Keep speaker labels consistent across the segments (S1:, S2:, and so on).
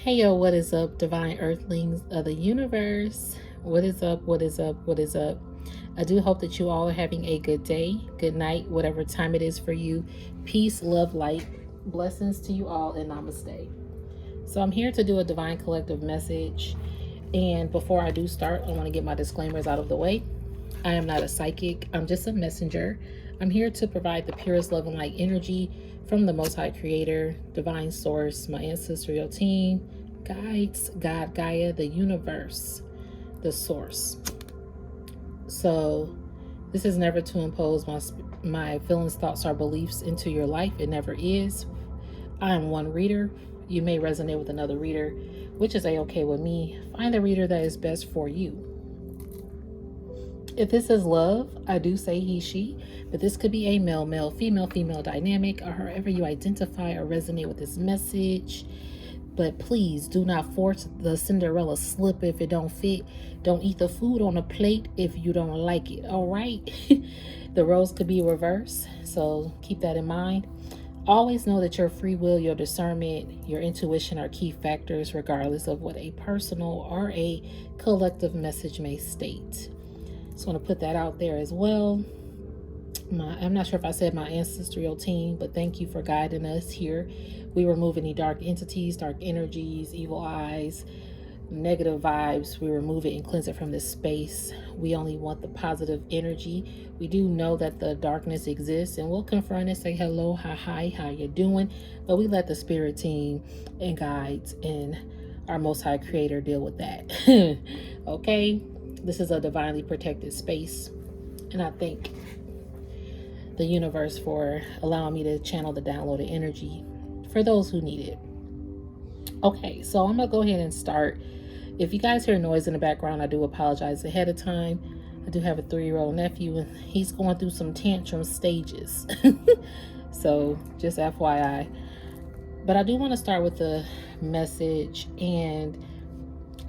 S1: Hey yo, what is up, divine earthlings of the universe? What is up? What is up? What is up? I do hope that you all are having a good day, good night, whatever time it is for you. Peace, love, light, blessings to you all, and namaste. So, I'm here to do a divine collective message. And before I do start, I want to get my disclaimers out of the way. I am not a psychic, I'm just a messenger. I'm here to provide the purest love and light energy from the Most High Creator, Divine Source, my ancestral team, guides, God, Gaia, the universe, the source. So, this is never to impose my feelings, thoughts, or beliefs into your life. It never is. I am one reader. You may resonate with another reader, which is a-okay with me. Find the reader that is best for you. If this is love, I do say he, she, but this could be a male, male, female, female dynamic, or however you identify or resonate with this message. But please do not force the Cinderella slip if it don't fit. Don't eat the food on a plate if you don't like it, all right? The roles could be reversed, so keep that in mind. Always know that your free will, your discernment, your intuition are key factors regardless of what a personal or a collective message may state. Just want to put that out there as well. I'm not sure if I said my ancestral team, but thank you for guiding us here. We remove any dark entities, dark energies, evil eyes, negative vibes. We remove it and cleanse it from this space. We only want the positive energy. We do know that the darkness exists, and we'll confront it, say hello, hi, how you doing? But we let the spirit team and guides and our Most High Creator deal with that. Okay? This is a divinely protected space, and I thank the universe for allowing me to channel the downloaded energy for those who need it. Okay, so I'm gonna go ahead and start. If you guys hear noise in the background, I do apologize ahead of time. I do have a 3-year-old nephew, and he's going through some tantrum stages. So just FYI. But I do want to start with the message, and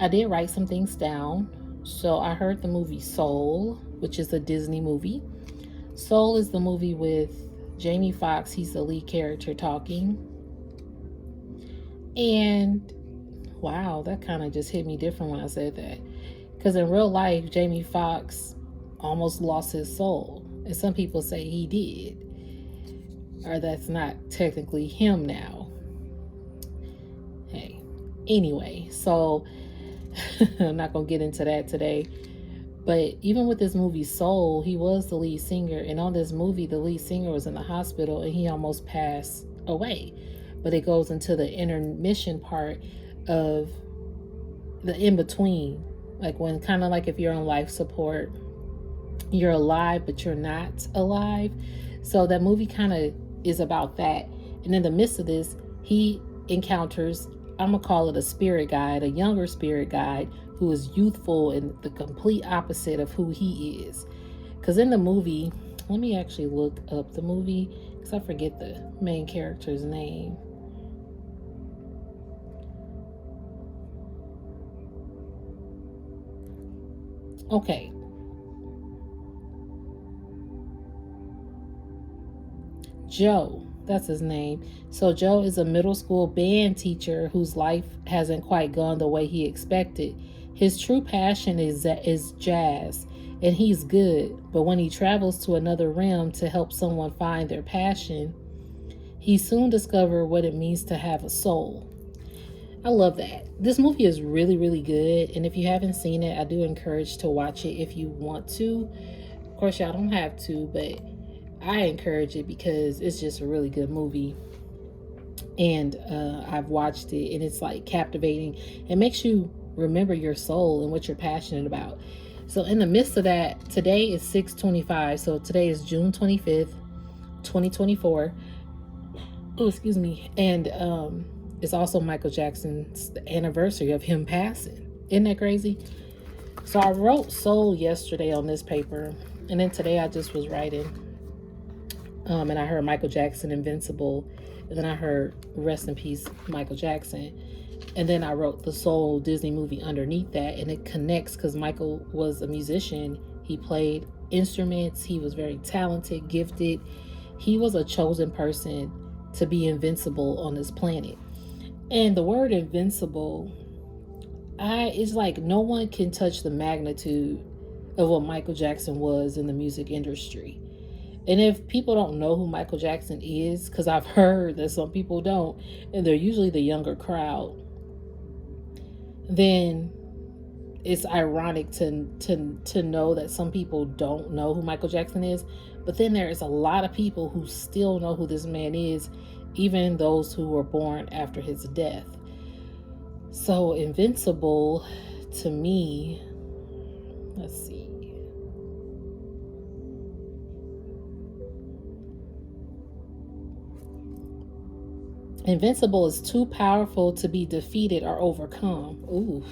S1: I did write some things down. So I heard the movie Soul, which is a Disney movie. Soul is the movie with Jamie Foxx. He's the lead character talking. And wow, that kind of just hit me different when I said that. Because in real life, Jamie Foxx almost lost his soul. And some people say he did. Or that's not technically him now. Hey. Anyway, so I'm not going to get into that today. But even with this movie Soul, he was the lead singer. And on this movie, the lead singer was in the hospital and he almost passed away. But it goes into the intermission part of the in-between. Like when kind of like if you're on life support, you're alive, but you're not alive. So that movie kind of is about that. And in the midst of this, he encounters, I'm going to call it a spirit guide, a younger spirit guide who is youthful and the complete opposite of who he is. Because in the movie, let me actually look up the movie because I forget the main character's name. Okay. Joe, that's his name. So Joe is a middle school band teacher whose life hasn't quite gone the way he expected. His true passion is jazz, and he's good. But when he travels to another realm to help someone find their passion, he soon discovers what it means to have a soul. I love that. This movie is really, really good. And if you haven't seen it, I do encourage to watch it if you want to. Of course, y'all don't have to, but I encourage it because it's just a really good movie. And I've watched it and it's like captivating. It makes you remember your soul and what you're passionate about. So in the midst of that, today is 6/25. So today is June 25th, 2024. Oh, excuse me. And it's also Michael Jackson's anniversary of him passing. Isn't that crazy? So I wrote Soul yesterday on this paper. And then today I just was writing. And I heard Michael Jackson, Invincible. And then I heard Rest in Peace, Michael Jackson. And then I wrote the Soul Disney movie underneath that. And it connects because Michael was a musician. He played instruments. He was very talented, gifted. He was a chosen person to be invincible on this planet. And the word invincible, it's like no one can touch the magnitude of what Michael Jackson was in the music industry. And if people don't know who Michael Jackson is, because I've heard that some people don't, and they're usually the younger crowd, then it's ironic to know that some people don't know who Michael Jackson is. But then there is a lot of people who still know who this man is, even those who were born after his death. So Invincible, to me, let's see. Invincible is too powerful to be defeated or overcome. Ooh.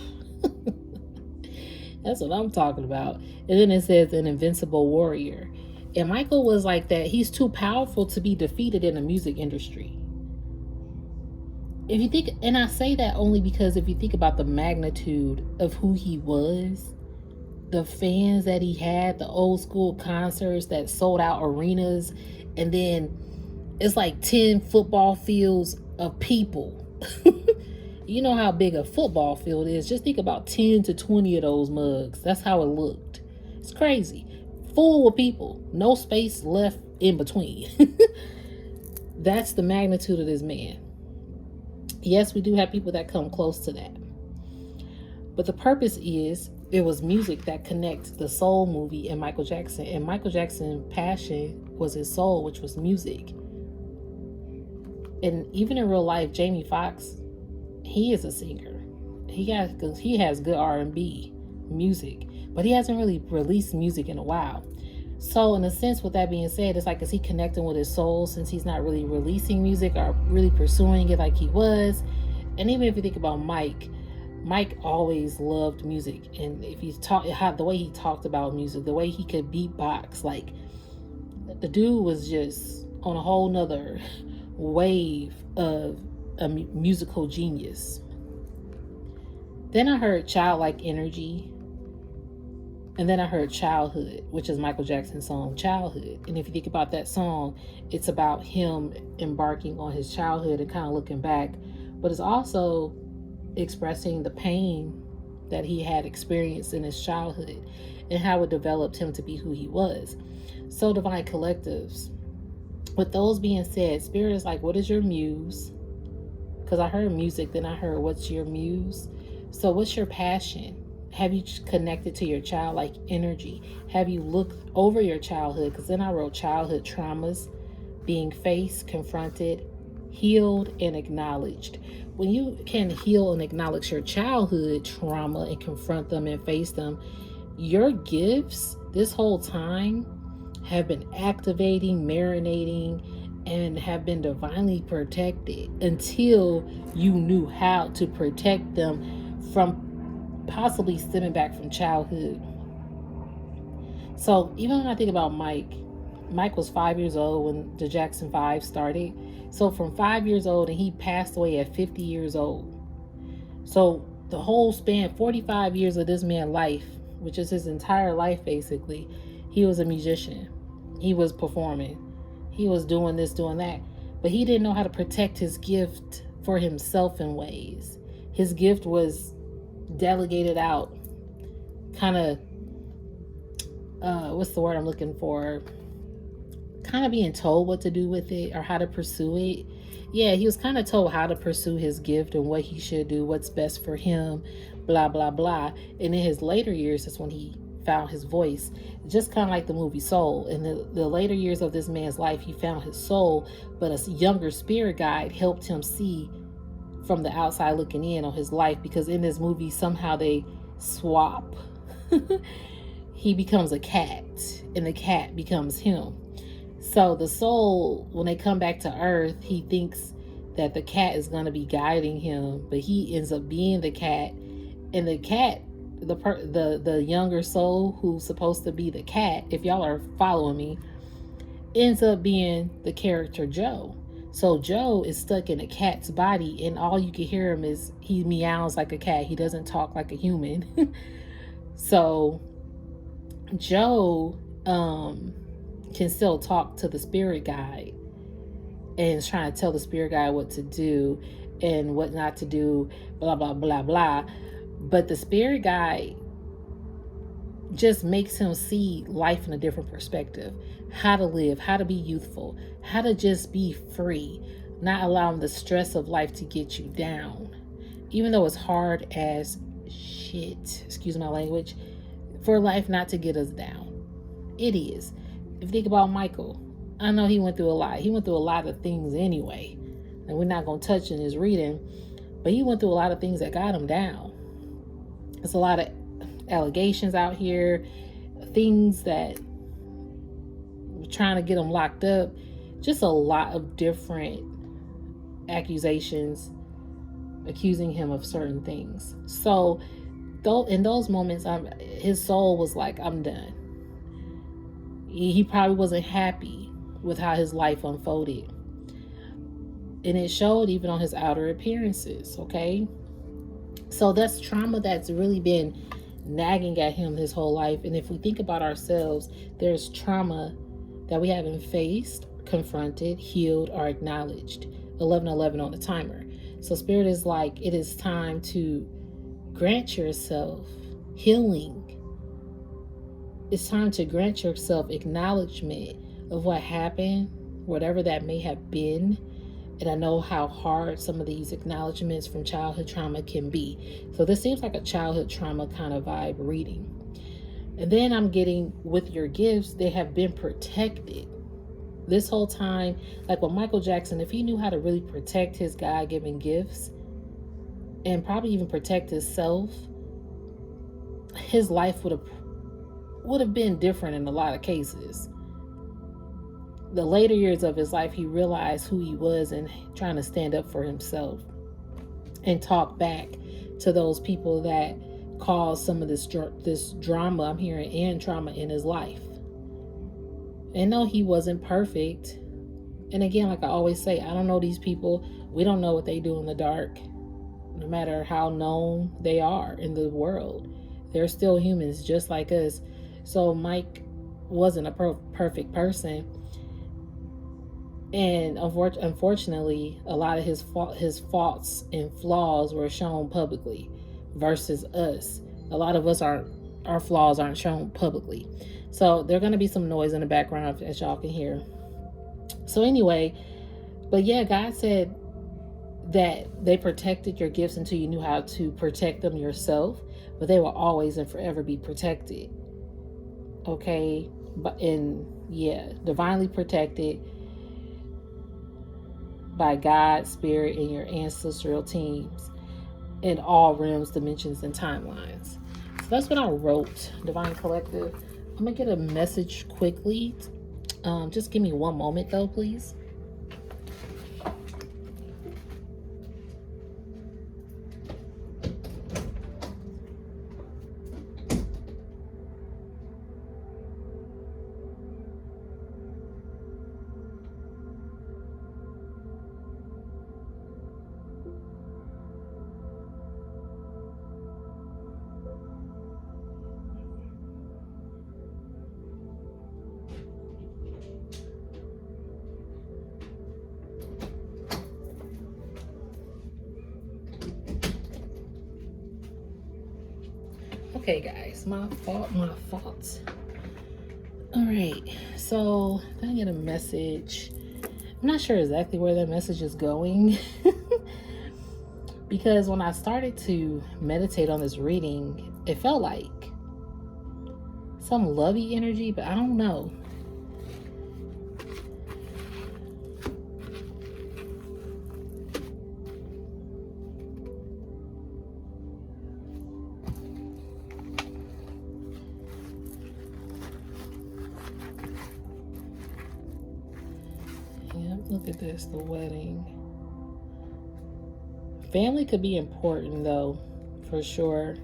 S1: That's what I'm talking about. And then it says an invincible warrior. And Michael was like that. He's too powerful to be defeated in the music industry. If you think, and I say that only because if you think about the magnitude of who he was, the fans that he had, the old school concerts that sold out arenas, and then it's like 10 football fields of people. You know how big a football field is. Just think about 10 to 20 of those mugs. That's how it looked. It's crazy. Full of people. No space left in between. That's the magnitude of this man. Yes, we do have people that come close to that. But the purpose is, it was music that connects the soul movie and Michael Jackson. And Michael Jackson's passion was his soul, which was music. And even in real life, Jamie Foxx, he is a singer. He has good R&B music, but he hasn't really released music in a while. So in a sense, with that being said, it's like, is he connecting with his soul since he's not really releasing music or really pursuing it like he was? And even if you think about Mike always loved music. And if you talk, the way he talked about music, the way he could beatbox, like the dude was just on a whole nother wave of a musical genius. Then I heard Childlike Energy, and then I heard Childhood, which is Michael Jackson's song Childhood. And if you think about that song, it's about him embarking on his childhood and kind of looking back, but it's also expressing the pain that he had experienced in his childhood and how it developed him to be who he was. So Divine Collectives, with those being said, Spirit is like, what is your muse? Because I heard music, then I heard, what's your muse? So what's your passion? Have you connected to your childlike energy? Have you looked over your childhood? Because then I wrote childhood traumas, being faced, confronted, healed, and acknowledged. When you can heal and acknowledge your childhood trauma and confront them and face them, your gifts this whole time have been activating, marinating, and have been divinely protected until you knew how to protect them from possibly stemming back from childhood. So even when I think about Mike was 5 years old when the Jackson 5 started. So from 5 years old, and he passed away at 50 years old. So the whole span, 45 years of this man's life, which is his entire life basically, he was a musician. He was performing. He was doing this, doing that. But he didn't know how to protect his gift for himself in ways. His gift was delegated out, kind of, what's the word I'm looking for? Kind of being told what to do with it or how to pursue it. Yeah, he was kind of told how to pursue his gift and what he should do, what's best for him, blah, blah, blah. And in his later years, that's when he found his voice. Just kind of like the movie Soul. In the later years of this man's life, he found his soul, but a younger spirit guide helped him see from the outside looking in on his life, because in this movie, somehow they swap. He becomes a cat, and the cat becomes him. So the soul, when they come back to Earth, he thinks that the cat is going to be guiding him, but he ends up being the cat, and the cat, the younger soul who's supposed to be the cat, if y'all are following me, ends up being the character Joe. So Joe is stuck in a cat's body, and all you can hear him is he meows like a cat. He doesn't talk like a human. So Joe can still talk to the spirit guide and is trying to tell the spirit guide what to do. and what not to do, blah, blah, blah, blah. But the spirit guide just makes him see life in a different perspective, how to live, how to be youthful, how to just be free, not allowing the stress of life to get you down. Even though it's hard as shit, excuse my language, for life not to get us down. It is. If you think about Michael, I know he went through a lot. He went through a lot of things anyway, and we're not going to touch in his reading, but he went through a lot of things that got him down. There's a lot of allegations out here, things that were trying to get him locked up, just a lot of different accusations accusing him of certain things. So though in those moments, his soul was like, I'm done. He probably wasn't happy with how his life unfolded, and it showed even on his outer appearances. Okay, so that's trauma that's really been nagging at him his whole life. And if we think about ourselves, there's trauma that we haven't faced, confronted, healed, or acknowledged. 1111 on the timer. So spirit is like, it is time to grant yourself healing. It's time to grant yourself acknowledgement of what happened, whatever that may have been. And I know how hard some of these acknowledgments from childhood trauma can be. So this seems like a childhood trauma kind of vibe reading. And then I'm getting, with your gifts, they have been protected this whole time. Like with Michael Jackson, if he knew how to really protect his God-given gifts and probably even protect himself, his life would have been different in a lot of cases. The later years of his life, he realized who he was and trying to stand up for himself and talk back to those people that caused some of this drama I'm hearing and trauma in his life. And no, he wasn't perfect. And again, like I always say, I don't know these people. We don't know what they do in the dark, no matter how known they are in the world. They're still humans just like us. So Mike wasn't a perfect person. And unfortunately, a lot of his faults and flaws were shown publicly versus us. A lot of us, our flaws aren't shown publicly. So there's going to be some noise in the background, as y'all can hear. So anyway, but yeah, God said that they protected your gifts until you knew how to protect them yourself, but they will always and forever be protected. Okay? Divinely protected by God, Spirit, and your ancestral teams in all realms, dimensions, and timelines. So that's what I wrote, Divine Collective. I'm going to get a message quickly. Just give me one moment, though, please. Okay, guys, my fault. All right, so I get a message. I'm not sure exactly where that message is going because when I started to meditate on this reading, it felt like some lovey energy, but I don't know. Look at this, the wedding. Family could be important though, for sure.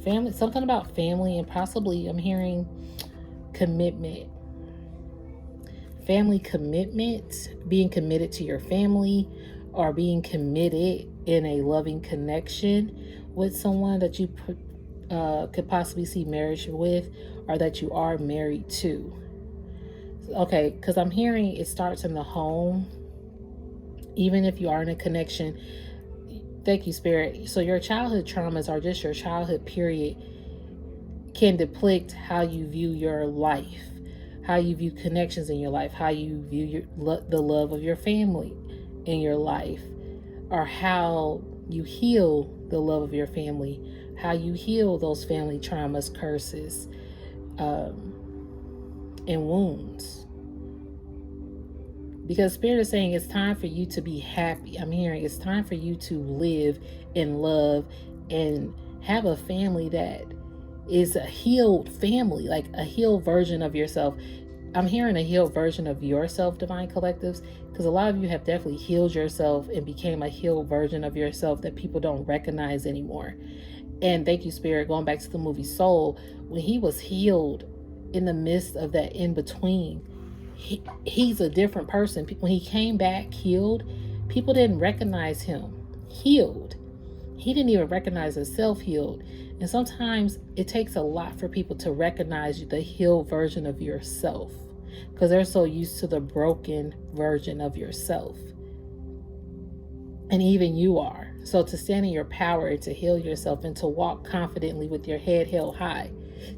S1: Family, something about family, and possibly I'm hearing commitment. Family commitment, being committed to your family, or being committed in a loving connection with someone that you could possibly see marriage with, or that you are married to. Okay, because I'm hearing it starts in the home, Even if you are in a connection, thank you, Spirit. So your childhood traumas are just your childhood period, can depict how you view your life, how you view connections in your life, how you view the love of your family in your life, or how you heal the love of your family, how you heal those family traumas, curses, and wounds. Because Spirit is saying it's time for you to be happy. I'm hearing it's time for you to live and love and have a family that is a healed family, like a healed version of yourself. I'm hearing a healed version of yourself, Divine Collectives, because a lot of you have definitely healed yourself and became a healed version of yourself that people don't recognize anymore. And thank you, Spirit, going back to the movie Soul, when he was healed in the midst of that in between, he's a different person. When he came back healed, people didn't recognize him healed. He didn't even recognize himself healed. And sometimes it takes a lot for people to recognize the healed version of yourself, because they're so used to the broken version of yourself. And even you are. So to stand in your power and to heal yourself and to walk confidently with your head held high,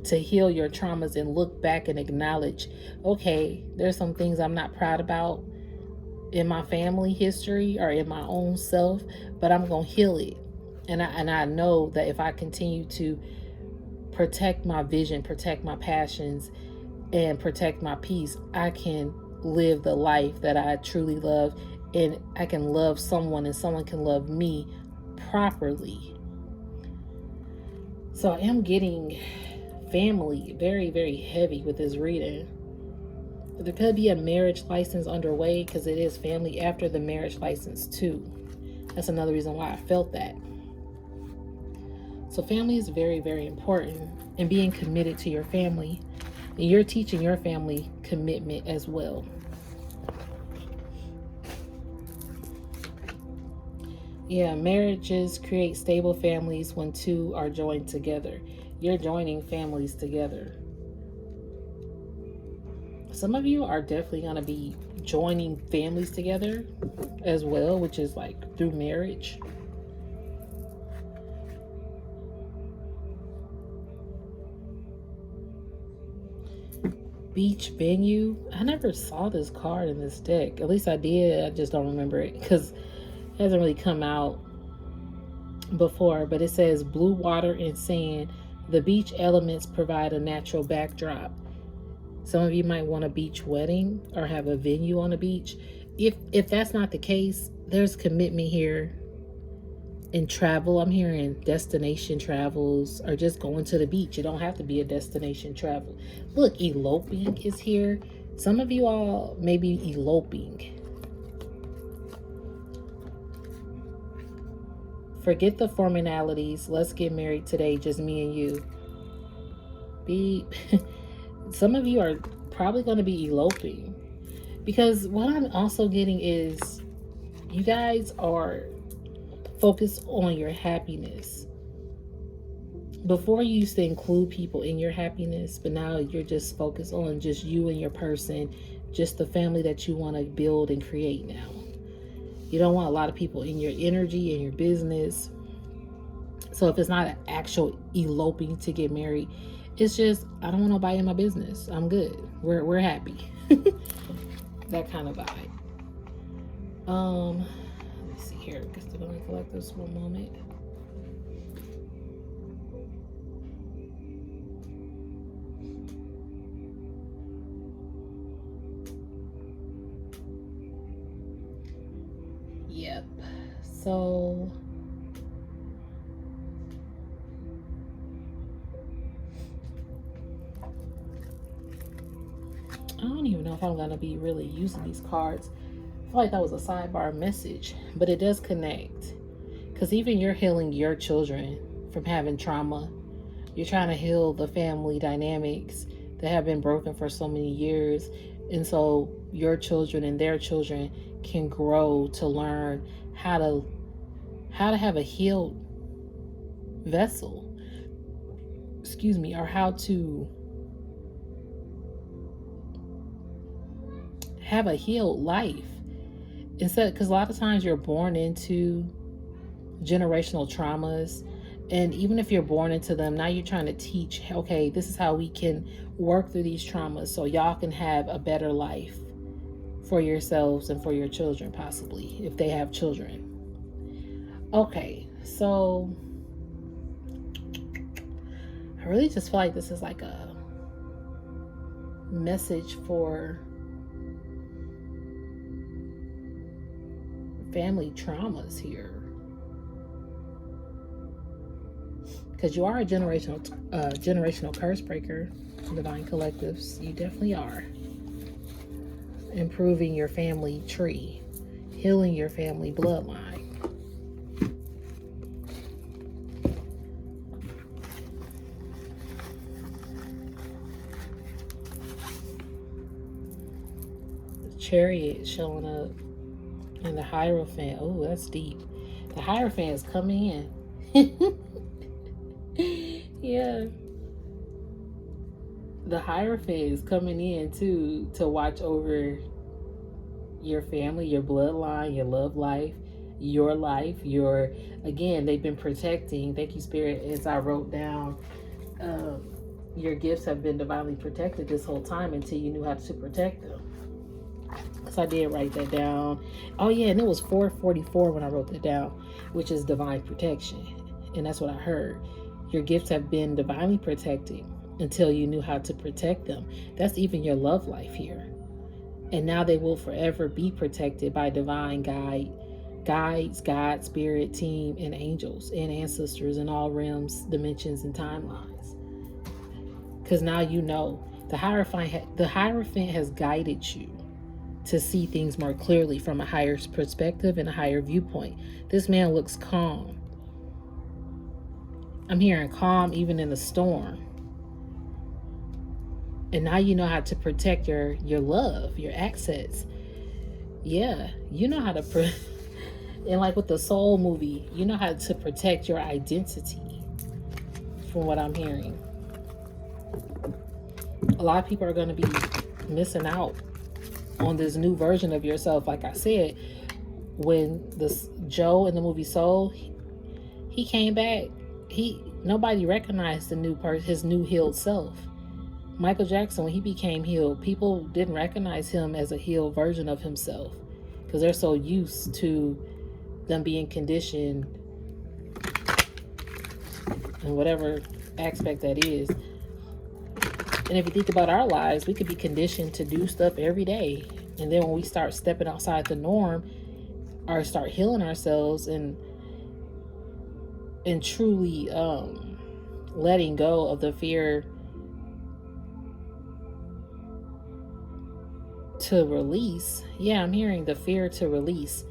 S1: to heal your traumas and look back and acknowledge, okay, there's some things I'm not proud about in my family history or in my own self, but I'm going to heal it. And I know that if I continue to protect my vision, protect my passions, and protect my peace, I can live the life that I truly love, and I can love someone and someone can love me properly. So I am getting family very, very heavy with this reading. There could be a marriage license underway, because it is family after the marriage license too. That's another reason why I felt that. So family is very, very important, and being committed to your family. And you're teaching your family commitment as well. Yeah, marriages create stable families when two are joined together. You're joining families together. Some of you are definitely going to be joining families together as well, which is like through marriage. Beach venue. I never saw this card in this deck. At least I did. I just don't remember it because it hasn't really come out before. But it says blue water and sand. The beach elements provide a natural backdrop. Some of you might want a beach wedding or have a venue on the beach. If that's not the case, there's commitment here. In travel, I'm hearing destination travels or just going to the beach. It don't have to be a destination travel. Look, eloping is here. Some of you all may be eloping. Forget the formalities. Let's get married today, just me and you. Some of you are probably going to be eloping, because what I'm also getting is you guys are focused on your happiness. Before you used to include people in your happiness, but now you're just focused on just you and your person, just the family that you want to build and create now. You don't want a lot of people in your energy and your business. So if it's not an actual eloping to get married, it's just, I don't want nobody in my business. I'm good. We're happy. That kind of vibe. Let me see here. I guess they're going to collect this one moment. Yep. So I don't even know if I'm going to be really using these cards. I feel like that was a sidebar message, but it does connect. Because even you're healing your children from having trauma. You're trying to heal the family dynamics that have been broken for so many years. And so your children and their children can grow to learn how to have a healed vessel. Or how to have a healed life. instead, because a lot of times you're born into generational traumas, and even if you're born into them, now you're trying to teach, okay, this is how we can work through these traumas so y'all can have a better life for yourselves and for your children, possibly if they have children. Okay, so I really just feel like this is like a message for family traumas here, because you are a generational curse breaker, divine collectives. You definitely are. Improving your family tree, healing your family bloodline. The Chariot showing up, and the Hierophant. Oh, that's deep. The Hierophant is coming in. Yeah. The Hierophant is coming in too, to watch over your family, your bloodline, your love life, your, again, they've been protecting. Thank you, Spirit. As I wrote down, your gifts have been divinely protected this whole time until you knew how to protect them. So I did write that down. Oh yeah, and it was 4:44 when I wrote that down, which is divine protection. And that's what I heard. Your gifts have been divinely protected until you knew how to protect them. That's even your love life here. And now they will forever be protected by divine guides, God, spirit, team, and angels, and ancestors in all realms, dimensions, and timelines. Because now you know the Hierophant has guided you to see things more clearly from a higher perspective and a higher viewpoint. This man looks calm. I'm hearing calm even in the storm. And now you know how to protect your love, your assets. Yeah, you know how to and like with the Soul movie, you know how to protect your identity, from what I'm hearing. A lot of people are going to be missing out on this new version of yourself. Like I said, when this Joe in the movie Soul, he came back, nobody recognized the new person, his new healed self. Michael Jackson, when he became healed, people didn't recognize him as a healed version of himself because they're so used to them being conditioned in whatever aspect that is. And if you think about our lives, we could be conditioned to do stuff every day. And then when we start stepping outside the norm or start healing ourselves and truly letting go of the fear to release. Yeah, I'm hearing the fear to release.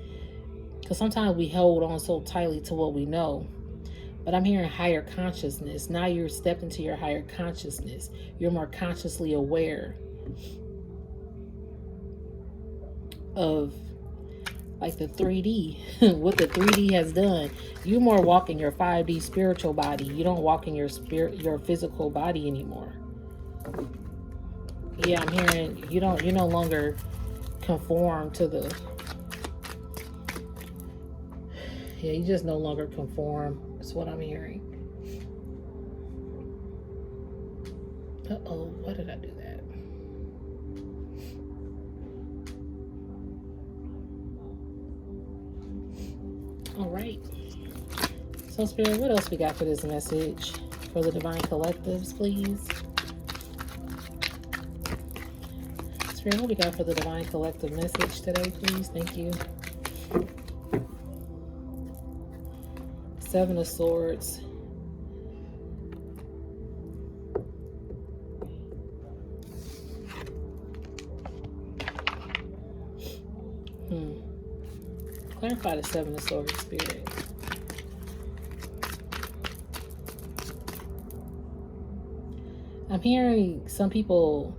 S1: Because sometimes we hold on so tightly to what we know. But I'm hearing higher consciousness. Now you're stepping into your higher consciousness. You're more consciously aware of like the 3D, what the 3D has done. You more walk in your 5D spiritual body. You don't walk in your physical body anymore. Yeah, I'm hearing you no longer conform to the, yeah, you just no longer conform. That's what I'm hearing. Uh-oh, why did I do that? All right. So, Spirit, what else we got for this message? For the Divine Collectives, please. Spirit, what we got for the Divine Collective message today, please? Thank you. Seven of Swords. Clarify the Seven of Swords, Spirit. I'm hearing some people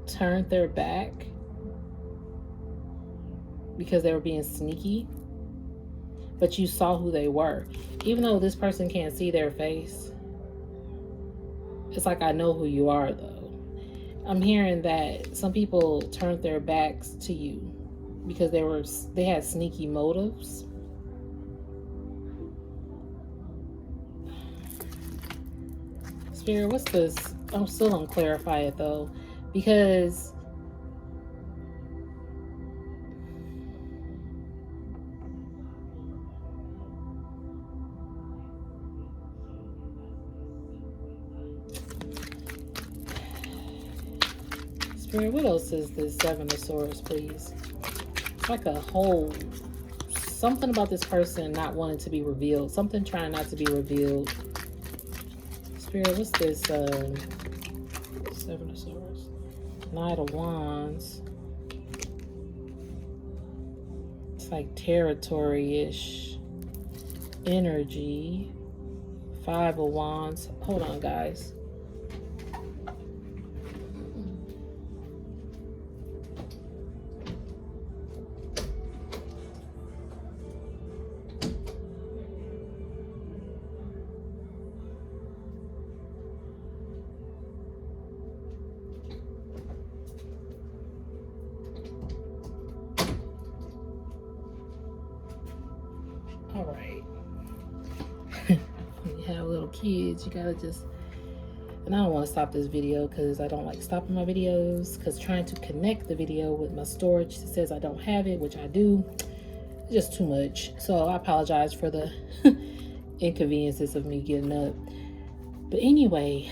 S1: turned their back because they were being sneaky, but you saw who they were. Even though this person can't see their face, it's like, I know who you are though. I'm hearing that some people turned their backs to you because they had sneaky motives. Spirit, what's this? I'm still gonna clarify it though, because Spirit, what else is this Seven of Swords, please? It's like a whole something about this person not wanting to be revealed, something trying not to be revealed. Spirit, what's this? Seven of Swords, Knight of Wands. It's like territory-ish energy. Five of Wands. Hold on, guys. All right. When you have little kids, you gotta just, and I don't want to stop this video because I don't like stopping my videos, because trying to connect the video with my storage says I don't have it, which I do. It's just too much. So I apologize for the inconveniences of me getting up. But anyway,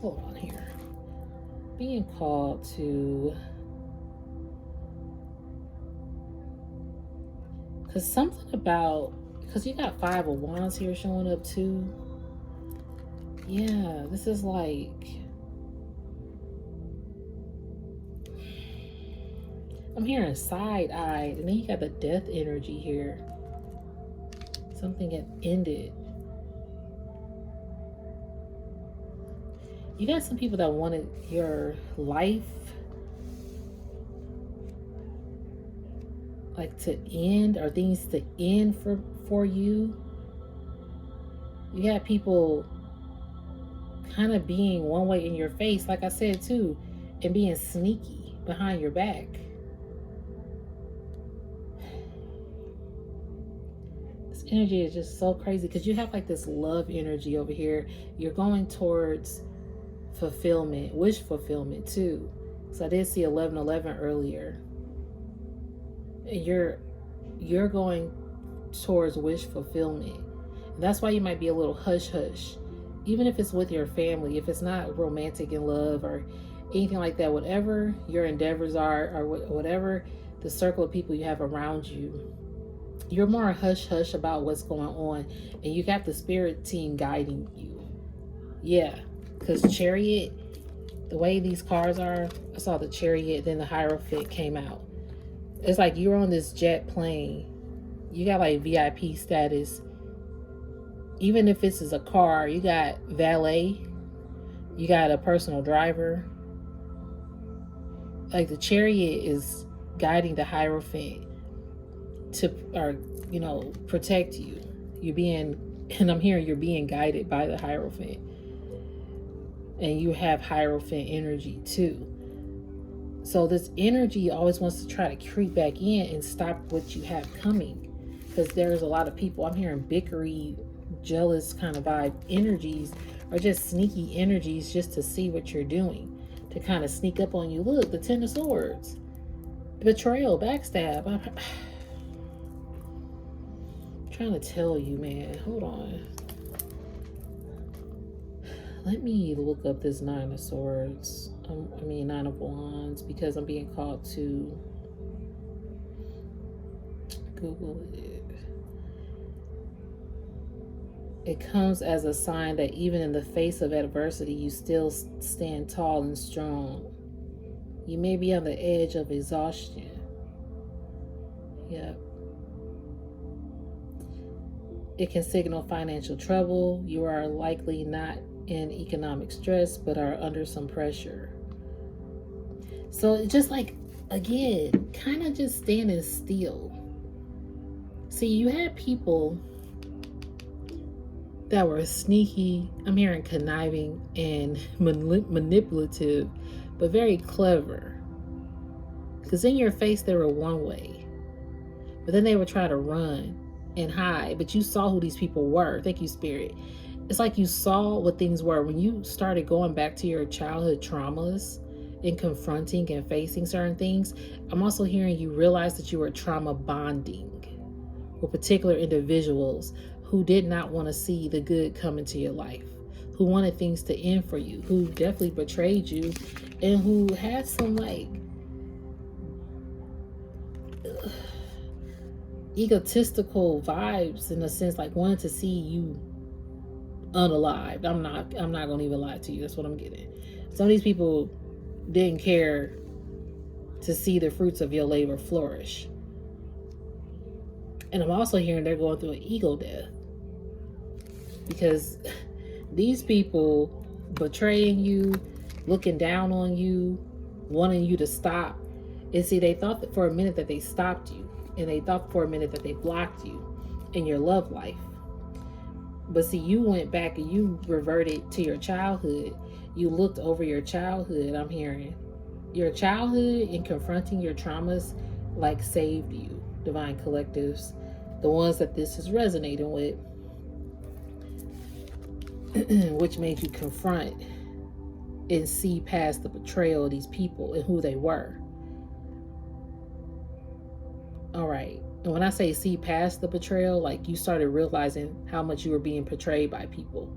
S1: hold on here. Being called to, because something about, because you got Five of Wands here showing up too. Yeah, this is like, I'm hearing side-eyed, and then you got the death energy here. Something had ended. You got some people that wanted your life like to end, or things to end for you. You got people kind of being one way in your face, like I said too, and being sneaky behind your back. This energy is just so crazy because you have like this love energy over here. You're going towards fulfillment, wish fulfillment too. So I did see 1111 earlier. And you're going towards wish fulfillment. And that's why you might be a little hush hush, even if it's with your family, if it's not romantic in love or anything like that, whatever your endeavors are, or whatever the circle of people you have around you, you're more hush hush about what's going on, and you got the spirit team guiding you. Yeah, because Chariot, the way these cards are, I saw the Chariot, then the Hierophant came out. It's like you're on this jet plane. You got like VIP status. Even if this is a car, you got valet. You got a personal driver. Like the Chariot is guiding the Hierophant to, or, you know, protect you. You're being, and I'm hearing you're being guided by the Hierophant. And you have Hierophant energy too. So this energy always wants to try to creep back in and stop what you have coming. Because there's a lot of people, I'm hearing bickery, jealous kind of vibe energies, or just sneaky energies just to see what you're doing, to kind of sneak up on you. Look, the Ten of Swords. Betrayal, backstab. I'm trying to tell you, man. Hold on. Let me look up this Nine of Swords. Nine of Wands, because I'm being called to Google it. It comes as a sign that even in the face of adversity, you still stand tall and strong. You may be on the edge of exhaustion. Yep. It can signal financial trouble. You are likely not in economic stress, but are under some pressure. So it's just like, again, kind of just standing still. See, you had people that were sneaky. I'm hearing conniving and manipulative, but very clever. Because in your face, they were one way, but then they would try to run and hide. But you saw who these people were. Thank you, Spirit. It's like you saw what things were when you started going back to your childhood traumas and confronting and facing certain things. I'm also hearing you realize that you were trauma bonding with particular individuals who did not want to see the good come into your life, who wanted things to end for you, who definitely betrayed you, and who had some like egotistical vibes, in a sense, like wanting to see you unalived. I'm not gonna even lie to you. That's what I'm getting. Some of these people didn't care to see the fruits of your labor flourish. And I'm also hearing they're going through an ego death, because these people betraying you, looking down on you, wanting you to stop. And see, they thought that for a minute that they stopped you, and they thought for a minute that they blocked you in your love life. But see, you went back and you reverted to your childhood. You looked over your childhood. I'm hearing your childhood and confronting your traumas like saved you, Divine Collectives, the ones that this is resonating with, which made you confront and see past the betrayal of these people and who they were. All right. And when I say see past the betrayal, like you started realizing how much you were being betrayed by people.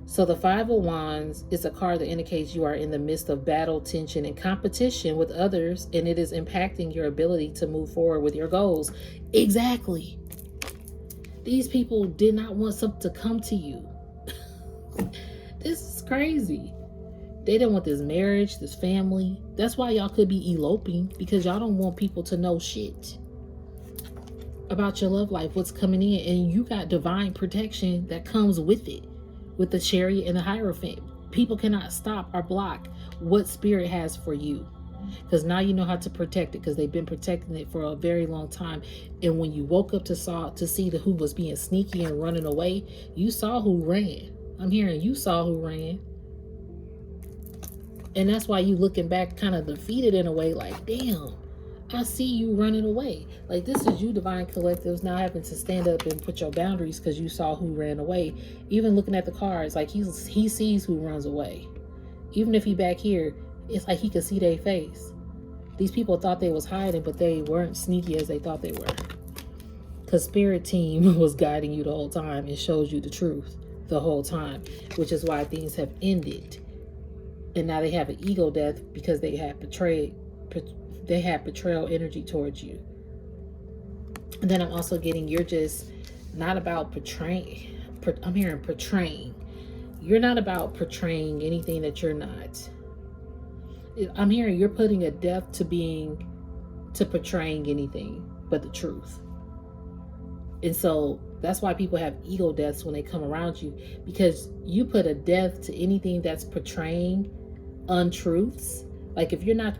S1: So the Five of Wands is a card that indicates you are in the midst of battle, tension, and competition with others, and it is impacting your ability to move forward with your goals. Exactly. These people did not want something to come to you. This is crazy. They didn't want this marriage, this family. That's why y'all could be eloping, because y'all don't want people to know shit about your love life, what's coming in. And you got divine protection that comes with it, with the Chariot and the Hierophant. People cannot stop or block what Spirit has for you, because now you know how to protect it, because they've been protecting it for a very long time. And when you woke up to see who was being sneaky and running away, you saw who ran. I'm hearing you saw who ran. And that's why you looking back kind of defeated in a way, like, damn, I see you running away. Like, this is you, Divine Collectives, now having to stand up and put your boundaries because you saw who ran away. Even looking at the cards, like he sees who runs away. Even if he back here, it's like he could see their face. These people thought they was hiding, but they weren't sneaky as they thought they were. Because Spirit Team was guiding you the whole time and shows you the truth the whole time, which is why things have ended. And now they have an ego death because they had betrayal energy towards you. And then I'm also getting, you're just not about portraying. I'm hearing portraying. You're not about portraying anything that you're not. I'm hearing you're putting a death to portraying anything but the truth. And so that's why people have ego deaths when they come around you, because you put a death to anything that's portraying untruths. Like, if you're not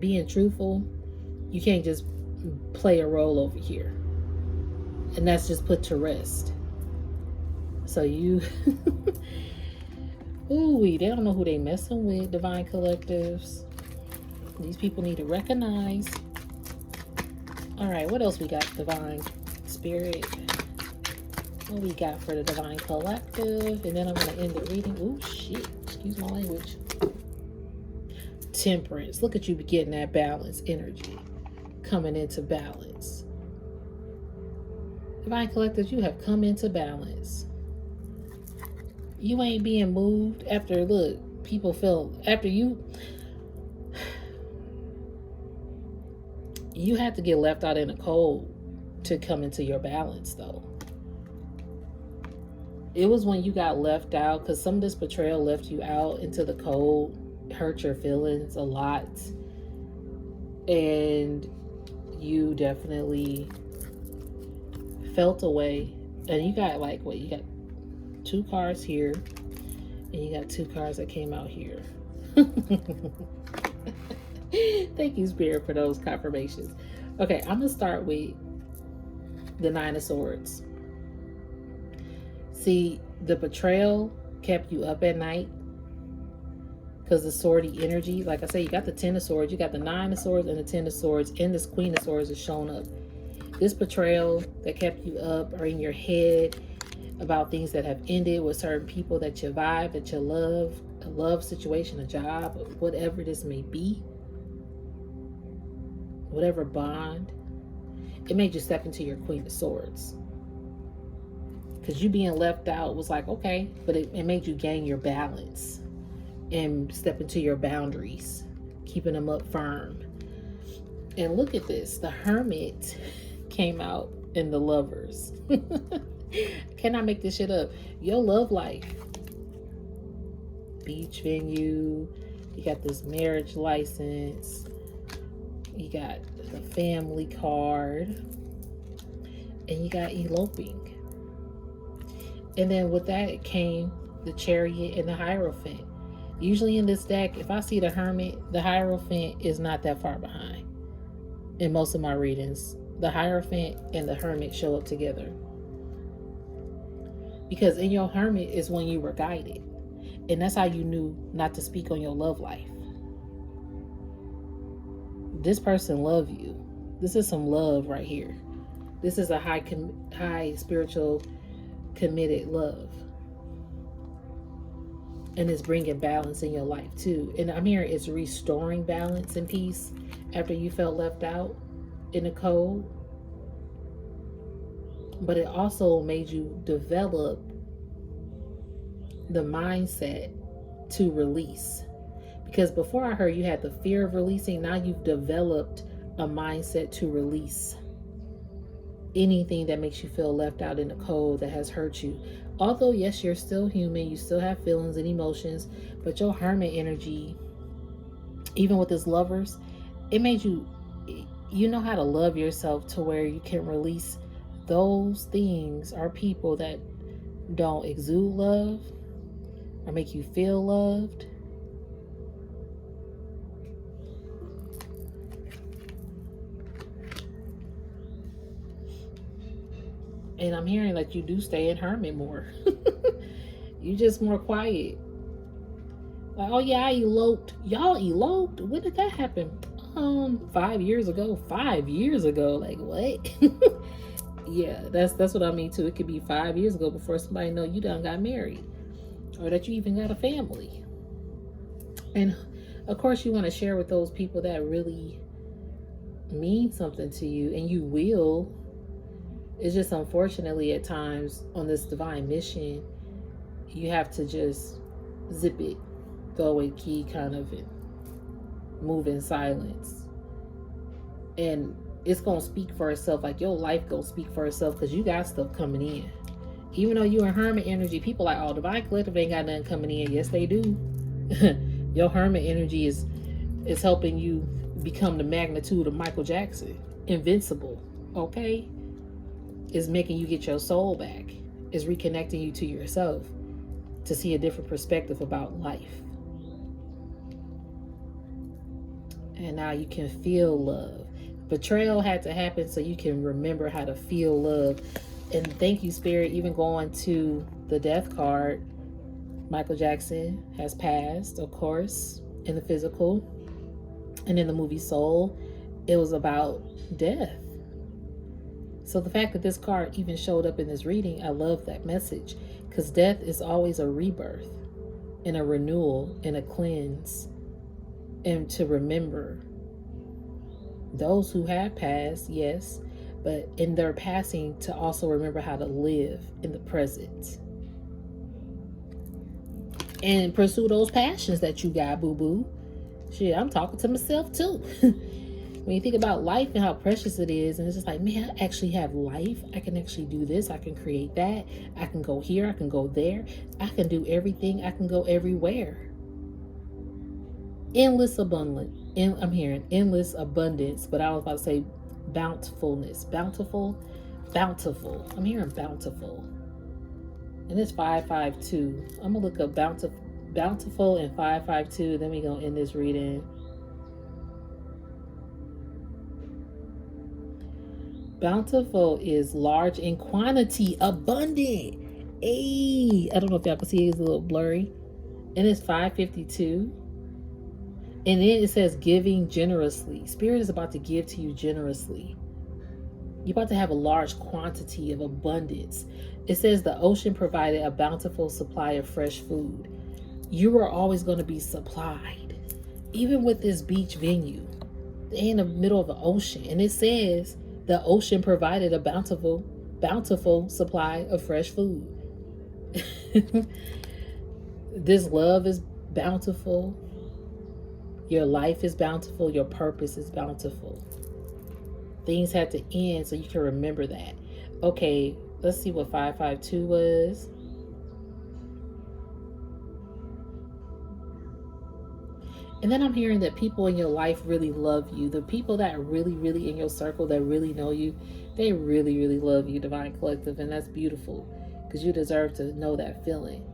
S1: being truthful, you can't just play a role over here, and that's just put to rest. So you ooh, they don't know who they messing with, Divine Collectives. These people need to recognize. All right, what else we got, Divine Spirit? What we got for the Divine Collective? And then I'm going to end the reading. Ooh, shit. Excuse my language. Temperance. Look at you getting that balance energy. Coming into balance. Divine Collective, you have come into balance. You ain't being moved after, look, people feel, after you have to get left out in the cold to come into your balance, though. It was when you got left out, because some of this betrayal left you out into the cold, hurt your feelings a lot, and you definitely felt away. And you got, like, what, you got 2 cards here, and you got 2 cards that came out here. Thank you, Spirit, for those confirmations. Okay, I'm gonna start with the 9 of Swords. See, the betrayal kept you up at night because the swordy energy, like I say, you got the Ten of Swords, you got the Nine of Swords and the Ten of Swords, and this Queen of Swords is shown up. This betrayal that kept you up or in your head about things that have ended with certain people that you vibe, that you love, a love situation, a job, whatever this may be, whatever bond, it made you step into your Queen of Swords. Because you being left out was like, okay, but it made you gain your balance and step into your boundaries, keeping them up firm. And look at this, the Hermit came out in the Lovers. Cannot make this shit up. Your love life, beach venue, you got this marriage license, you got the family card, and you got eloping. And then with that it came the Chariot and the Hierophant. Usually in this deck, if I see the Hermit, the Hierophant is not that far behind. In most of my readings, the Hierophant and the Hermit show up together. Because in your Hermit is when you were guided. And that's how you knew not to speak on your love life. This person loves you. This is some love right here. This is a high spiritual committed love. And it's bringing balance in your life too. And I'm hearing it's restoring balance and peace after you felt left out in the cold. But it also made you develop the mindset to release. Because before I heard you had the fear of releasing, now you've developed a mindset to release anything that makes you feel left out in the cold, that has hurt you. Although, yes, you're still human, you still have feelings and emotions, but your Hermit energy, even with this Lovers, it made you know how to love yourself to where you can release those things or people that don't exude love or make you feel loved. And I'm hearing that you do stay in Hermit more. You just more quiet. Like, oh yeah, I eloped. Y'all eloped? When did that happen? 5 years ago. 5 years ago. Like, what? Yeah, that's what I mean too. It could be 5 years ago before somebody know you done got married. Or that you even got a family. And of course you want to share with those people that really mean something to you. And you will. It's just unfortunately at times on this divine mission, you have to just zip it, throw away the key kind of, and move in silence. And it's going to speak for itself. Like your life going to speak for itself because you got stuff coming in. Even though you're in Hermit energy, people like, oh, Divine Collective ain't got nothing coming in. Yes, they do. Your Hermit energy is helping you become the magnitude of Michael Jackson. Invincible. Okay? Is making you get your soul back. Is reconnecting you to yourself to see a different perspective about life. And now you can feel love. Betrayal had to happen so you can remember how to feel love. And thank you, Spirit, even going to the death card. Michael Jackson has passed, of course, in the physical. And in the movie Soul, it was about death. So the fact that this card even showed up in this reading, I love that message. Because death is always a rebirth and a renewal and a cleanse. And to remember those who have passed, yes, but in their passing to also remember how to live in the present. And pursue those passions that you got, boo-boo. Shit, I'm talking to myself too. When you think about life and how precious it is, and it's just like, man, I actually have life. I can actually do this. I can create that. I can go here. I can go there. I can do everything. I can go everywhere. Endless abundance. I'm hearing endless abundance, but I was about to say bountifulness. Bountiful. I'm hearing bountiful. And it's 552. I'm going to look up bountiful and 552. Then we're going to end this reading. Bountiful is large in quantity, abundant, Hey, I don't know if y'all can see it's a little blurry. And it's 5:52. And then it says giving generously. Spirit is about to give to you generously. You're about to have a large quantity of abundance. It says the ocean provided a bountiful supply of fresh food. You are always going to be supplied. Even with this beach venue, they're in the middle of the ocean. And it says the ocean provided a bountiful supply of fresh food. This love is bountiful. Your life is bountiful. Your purpose is bountiful. Things had to end so you can remember that. Okay, let's see what 552 was. And then I'm hearing that people in your life really love you. The people that really in your circle that really know you, they really love you, Divine Collective. And that's beautiful because you deserve to know that feeling.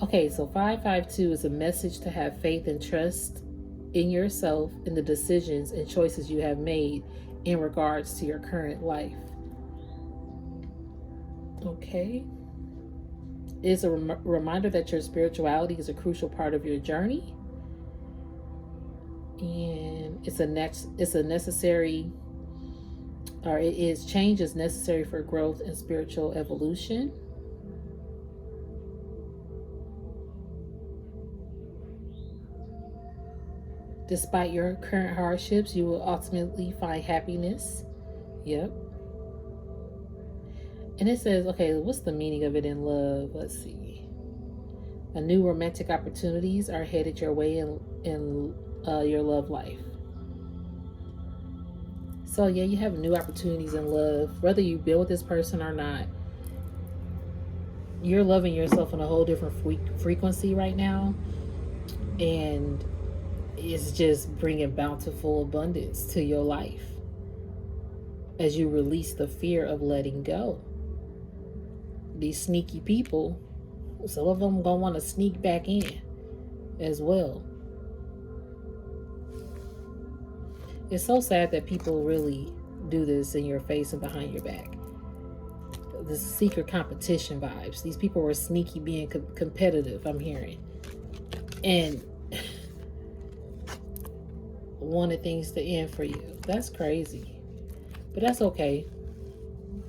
S1: Okay, so 552 is a message to have faith and trust in yourself, in the decisions and choices you have made in regards to your current life. Okay. It's a reminder that your spirituality is a crucial part of your journey. And it is change is necessary for growth and spiritual evolution. Despite your current hardships, you will ultimately find happiness. Yep. And it says, okay, what's the meaning of it in love? Let's see. A new romantic opportunities are headed your way in your love life. So yeah, you have new opportunities in love. Whether you've been with this person or not, you're loving yourself on a whole different frequency right now. And it's just bringing bountiful abundance to your life as you release the fear of letting go. These sneaky people, some of them gonna want to sneak back in as well. It's so sad that people really do this in your face and behind your back. The secret competition vibes. These people were sneaky being competitive, I'm hearing. And wanted things to end for you. That's crazy. But that's okay.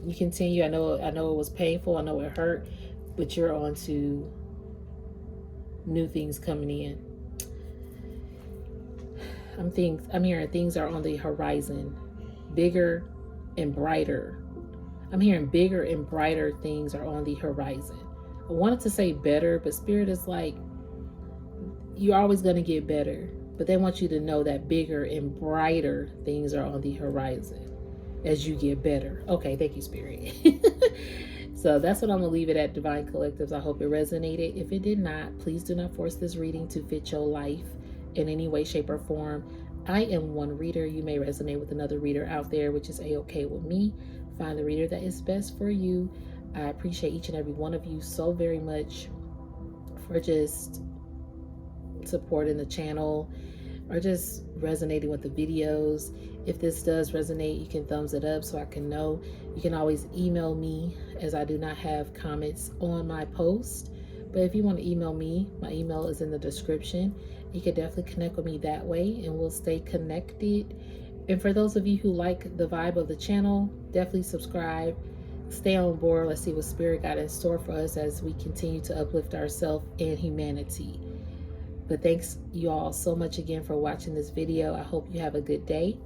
S1: You continue. I know it was painful. I know it hurt. But you're on to new things coming in. I'm hearing things are on the horizon. Bigger and brighter. I'm hearing bigger and brighter things are on the horizon. I wanted to say better, but Spirit is like, you're always going to get better. But they want you to know that bigger and brighter things are on the horizon as you get better. Okay, thank you, Spirit. So that's what I'm going to leave it at, Divine Collectives. I hope it resonated. If it did not, please do not force this reading to fit your life in any way, shape, or form. I am one reader. You may resonate with another reader out there, which is A-okay with me. Find the reader that is best for you. I appreciate each and every one of you so very much for just supporting the channel or just resonating with the videos. If this does resonate, you can thumbs it up so I can know. You can always email me, as I do not have comments on my post. But if you want to email me, my email is in the description. You can definitely connect with me that way and we'll stay connected. And for those of you who like the vibe of the channel, definitely subscribe. Stay on board. Let's see what Spirit got in store for us as we continue to uplift ourselves and humanity. But thanks you all so much again for watching this video. I hope you have a good day,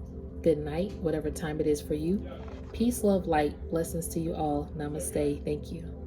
S1: good night, whatever time it is for you. Peace, love, light. Blessings to you all. Namaste. Thank you.